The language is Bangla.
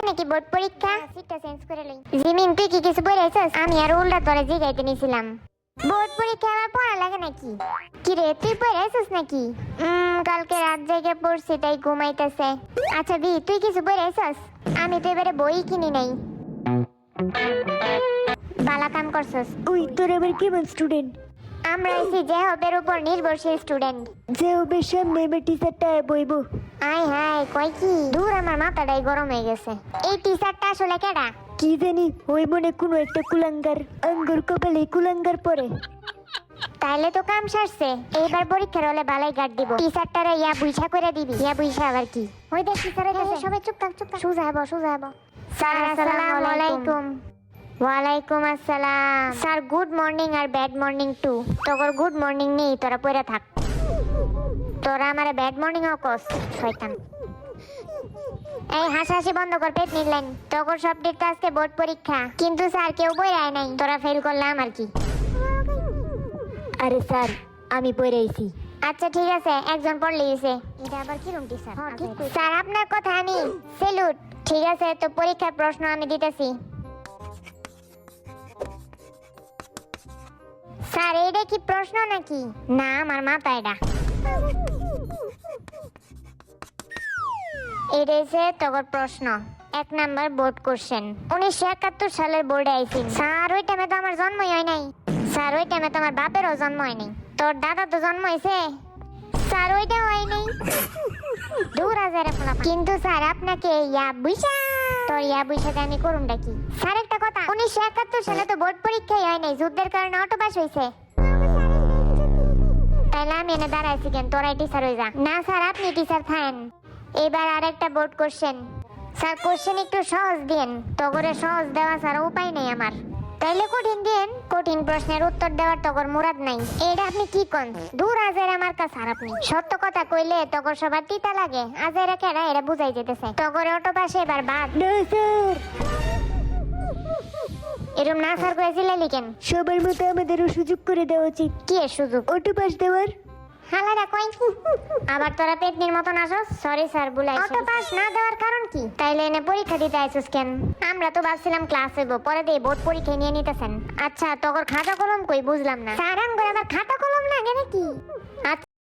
নাকি বোর্ড পরীক্ষা সিটটা চেঞ্জ করে লই। জিমিন তুই কি কিছু পড়াইছস? আমি আর উল্টা তোরে জিগাইতে নিছিলাম। বোর্ড পরীক্ষা আমার পড়া লাগে নাকি? কি রে তুই পড়াইছস নাকি? কালকে রাত জেগে পড়ছি তাই ঘুমাইতেছে। আচ্ছা দি তুই কিছু পড়াইছস? আমি তো এবারে বই কিনি নাই। বালা কাম করছস। ওই তোর আবার কেমন স্টুডেন্ট? আমরা এসি যে হবের উপর নির্ভরশীল স্টুডেন্ট। যে হবে সামনে এবার টিচারটা বইব। আয় হায় কয় কি দূর আমার মাথাটাই গরম হয়ে গেছে। এই টিচারটা আসলে কেডা? কি জানি ওই মনে কোনো একটা কুলাঙ্গার আঙ্গুর কপালে কুলাঙ্গার পরে। তাইলে তো কাম সারছে। এইবার পরীক্ষার হলে বালাই গার্ড দিব। টিচারটারে ইয়া বুইছা করে দিবি। ইয়া বুইছা আবার কি? ওই দেখ টিচার এসে সবাই চুপ থাক চুপ থাক। সুজাবো সুজাবো। স্যার আসসালামু আলাইকুম। ওয়ালাইকুম আসসালাম। স্যার গুড মর্নিং আর ব্যাড মর্নিং টু। তোর গুড মর্নিং নেই তোরা পড়ে থাক। তোরা আমারে ব্যাড মর্নিং ও কস শয়তান। এই হাসাহাসি বন্ধ কর পেট নিলেন। তোর সাবজেক্ট আজকে বোর্ড পরীক্ষা কিন্তু স্যার কেউ বই রায় নাই। তোরা ফেল করলাম আর কি। আরে স্যার আমি পড়ে আইছি। আচ্ছা ঠিক আছে একজন পড়লেই হইছে। এটা আবার কি রুম টিচার? স্যার আপনার কথা আমি সেলুট। ঠিক আছে তো পরীক্ষার প্রশ্ন আমি দিতেছি। স্যার এইটা কি প্রশ্ন নাকি? না আমার মাথা এটা। এটা হচ্ছে তোর প্রশ্ন। 1 নাম্বার বোর্ড কোশ্চেন। 1971 সালের বোর্ডে আইছি। স্যার ওই টাইমে তো আমার জন্মই হয় নাই। স্যার ওই টাইমে তো আমার বাপেরও জন্ম হয় নাই। তোর দাদা তো জন্ম হয়েছে। স্যার ওইটা হয় নাই। দূর হাজারে ফোলা। কিন্তু স্যার আপনাকে ইয়া বুইসা তোর ইয়া বুইসাতে আমি করুমটা কি? স্যার একটা কথা 1971 সালে তো বোর্ড পরীক্ষাই হয় নাই, যুদ্ধের কারণে অটো পাস হয়েছে। তাহলে আমি এনে দাঁড়াইছি কেন? তোরাই টিচার হয়ে যা। না স্যার আপনি টিচার থাকেন। এবার আরেকটা বোর্ড কোশ্চেন। স্যার কোশ্চেন একটু সহজ দিন। তগরে সহজ দেওয়া স্যার উপায় নেই আমার। তাইলে কঠিন দিন। কঠিন প্রশ্নের উত্তর দেওয়ার তগর মুরাদ নাই। এটা আপনি কি কোন? দূর আজের আমার কাছে আর আপনি সত্য কথা কইলে তগর সবার তিতা লাগে। আজেরা কেডা এটা বুঝাই যেতেছে। তগরে অটো পাশে এবার বাদ। না স্যার, এরম না স্যার কইছিলেন কেন? সবার মতো আমাদেরও সুযোগ করে দেওয়া উচিত। কি এর সুযোগ? অটো পাস দেওয়ার। হালারা কই? আবার তোরা পেটনির মতন আসস? সরি স্যার ভুলাই। অটো পাস না দেওয়ার কারণ কি? তাইলে এনে পরীক্ষা দিতে আইছস কেন? আমরা তো ভাবছিলাম ক্লাস হইব, পরে দিয়ে বোর্ড পরীক্ষা নিয়ে নিতেছেন। আচ্ছা তোর খাতা কলম কই বুঝলাম না। স্যার আঙ্গুর আবার খাতা কলম লাগে নাকি?